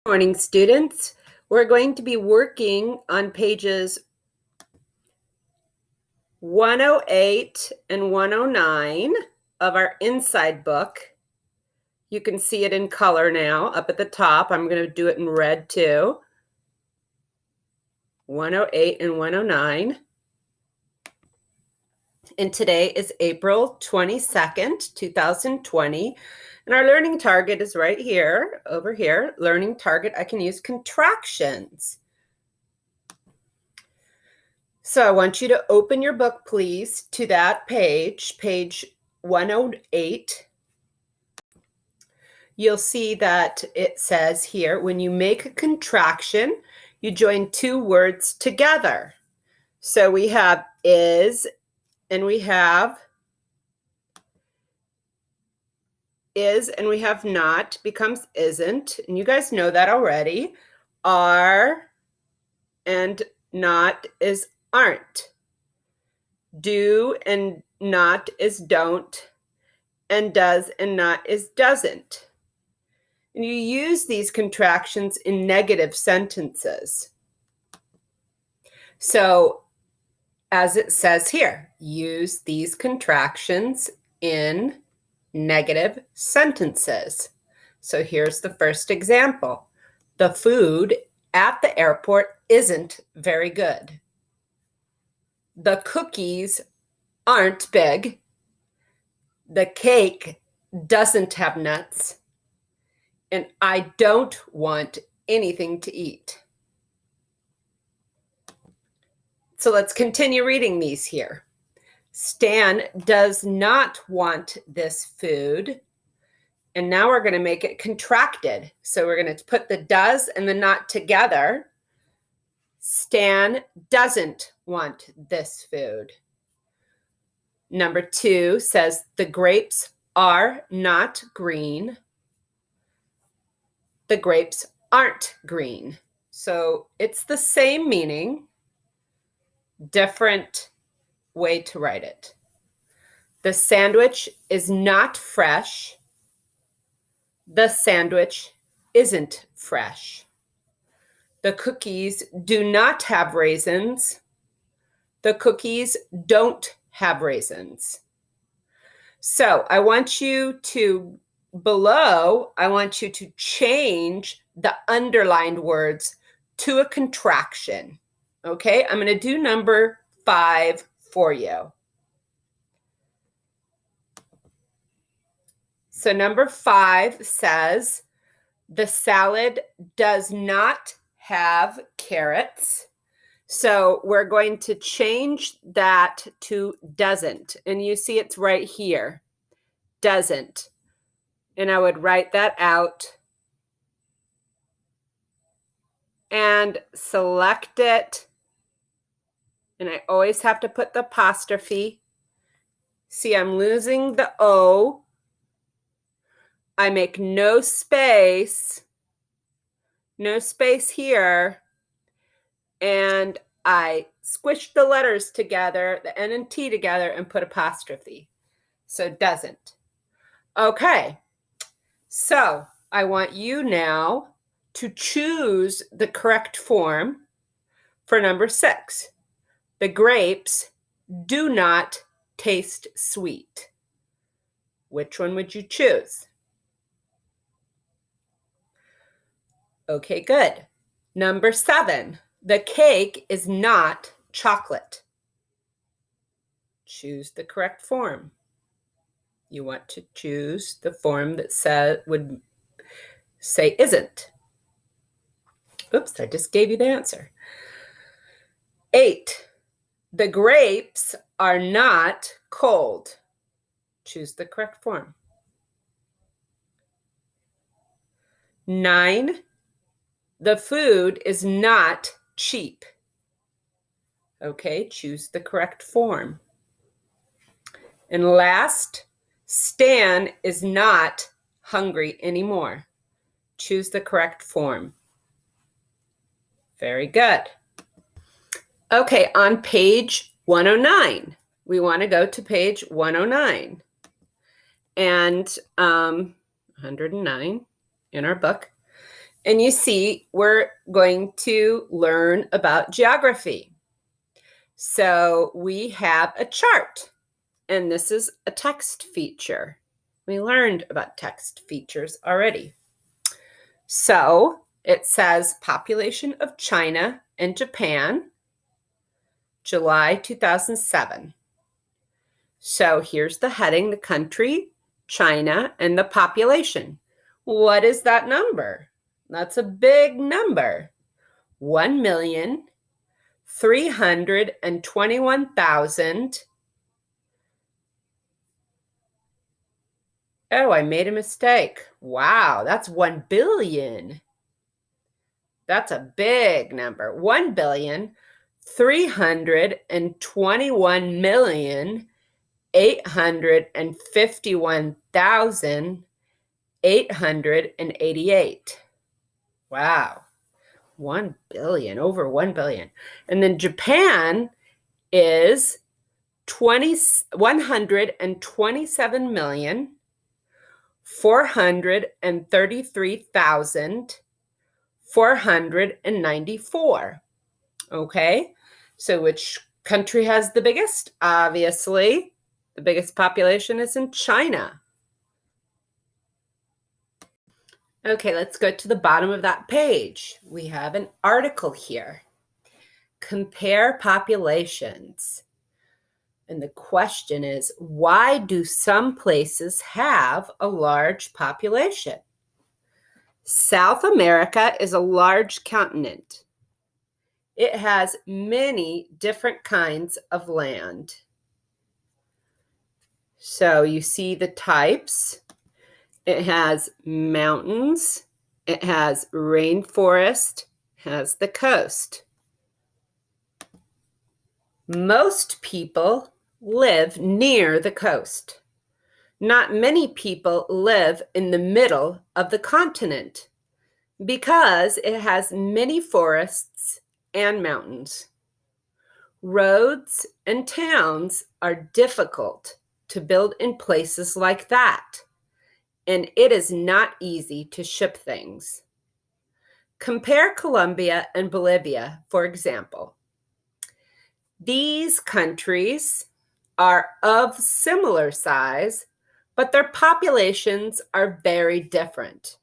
Morning, students. We're going to be working on pages 108 and 109 of our inside book. You can see it in color now up at the top. I'm going to do it in red too. 108 and 109. And today is April 22nd, 2020. And our learning target is right here, over here. Learning target, I can use contractions. So I want you to open your book, please, to that page, page 108. You'll see that it says here, when you make a contraction, you join two words together. So we have is, and we have is, and we have not becomes isn't. And you guys know that already. Are and not is aren't. Do and not is don't. And does and not is doesn't. And you use these contractions in negative sentences. So, as it says here, use these contractions in negative sentences. So here's the first example. The food at the airport isn't very good. The cookies aren't big. The cake doesn't have nuts. And I don't want anything to eat. So let's continue reading these here. Stan does not want this food. And now we're going to make it contracted. So we're going to put the does and the not together. Stan doesn't want this food. Number 2 says the grapes are not green. The grapes aren't green. So it's the same meaning, different way to write it. The sandwich is not fresh. The sandwich isn't fresh. The cookies do not have raisins. The cookies don't have raisins. So I want you to, below, I want you to change the underlined words to a contraction. Okay, I'm going to do number 5 for you. So number 5 says, the salad does not have carrots. So we're going to change that to doesn't. And you see it's right here, doesn't. And I would write that out and select it. And I always have to put the apostrophe. See, I'm losing the O. I make no space here. And I squish the letters together, the N and T together, and put apostrophe. So doesn't. Okay. So I want you now to choose the correct form for number 6. The grapes do not taste sweet. Which one would you choose? Okay, good. Number 7, the cake is not chocolate. Choose the correct form. You want to choose the form that would say isn't. Oops, I just gave you the answer. 8, the grapes are not cold. Choose the correct form. 9, the food is not cheap. Okay, choose the correct form. And last, Stan is not hungry anymore. Choose the correct form. Very good. Okay, on page 109, we want to go to page 109 and 109 in our book. And you see, we're going to learn about geography. So we have a chart, and this is a text feature. We learned about text features already. So it says population of China and Japan, July 2007. So here's the heading, the country, China, and the population. What is that number? That's a big number. 1,321,000. Oh, I made a mistake. Wow, that's 1 billion. That's a big number. 1,321,851,888. Wow. 1 billion, over 1 billion. And then Japan is 127,433,494. Okay, so which country has the biggest? Obviously, the biggest population is in China. Okay, let's go to the bottom of that page. We have an article here. Compare populations. And the question is, why do some places have a large population? South America is a large continent. It has many different kinds of land. So you see the types. It has mountains, it has rainforest, has the coast. Most people live near the coast. Not many people live in the middle of the continent because it has many forests and mountains. Roads and towns are difficult to build in places like that, and it is not easy to ship things. Compare Colombia and Bolivia, for example. These countries are of similar size, but their populations are very different.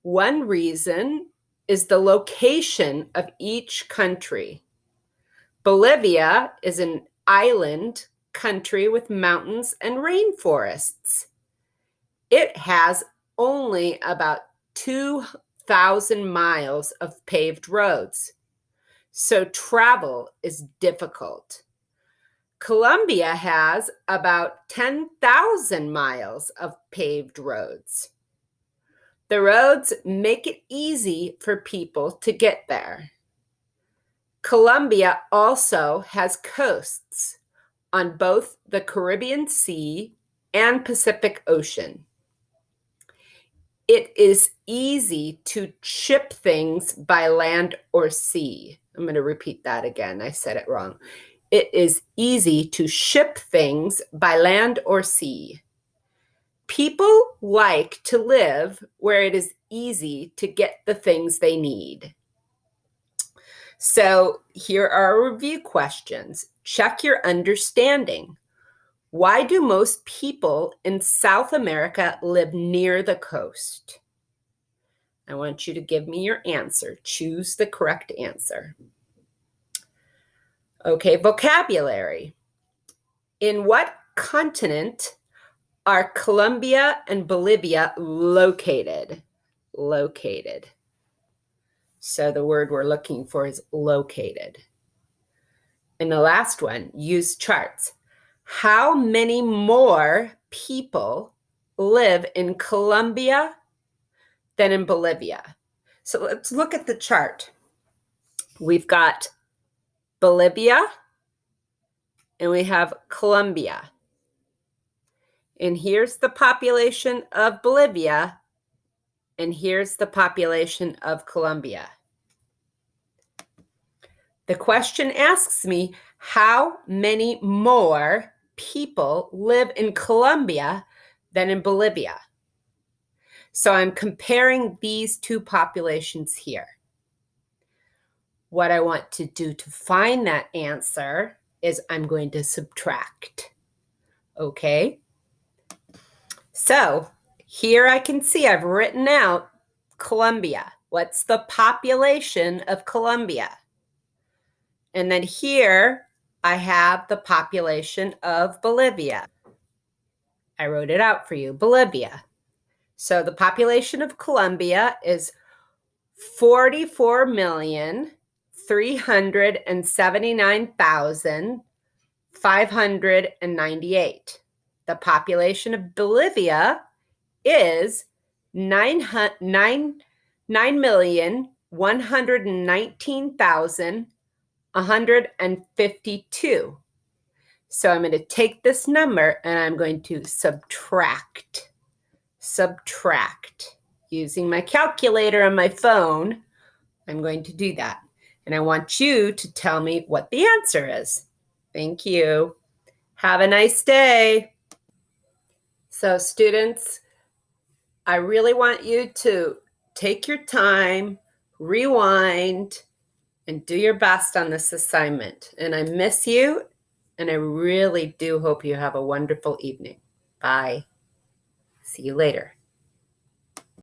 One reason is the location of each country. Bolivia is an island country with mountains and rainforests. It has only about 2,000 miles of paved roads, so travel is difficult. Colombia has about 10,000 miles of paved roads. The roads make it easy for people to get there. Colombia also has coasts on both the Caribbean Sea and Pacific Ocean. It is easy to ship things by land or sea. I'm going to repeat that again. I said it wrong. It is easy to ship things by land or sea. People like to live where it is easy to get the things they need. So here are our review questions. Check your understanding. Why do most people in South America live near the coast? I want you to give me your answer. Choose the correct answer. Okay, vocabulary. In what continent are Colombia and Bolivia located? Located. So the word we're looking for is located. And the last one, use charts. How many more people live in Colombia than in Bolivia? So let's look at the chart. We've got Bolivia and we have Colombia. And here's the population of Bolivia, and here's the population of Colombia. The question asks me, how many more people live in Colombia than in Bolivia? So I'm comparing these two populations here. What I want to do to find that answer is I'm going to subtract. Okay? So here I can see I've written out Colombia. What's the population of Colombia? And then here I have the population of Bolivia. I wrote it out for you, Bolivia. So the population of Colombia is 44,379,598. The population of Bolivia is 9,119,152. So I'm going to take this number and I'm going to subtract. Using my calculator on my phone, I'm going to do that. And I want you to tell me what the answer is. Thank you. Have a nice day. So students, I really want you to take your time, rewind, and do your best on this assignment. And I miss you, and I really do hope you have a wonderful evening. Bye. See you later.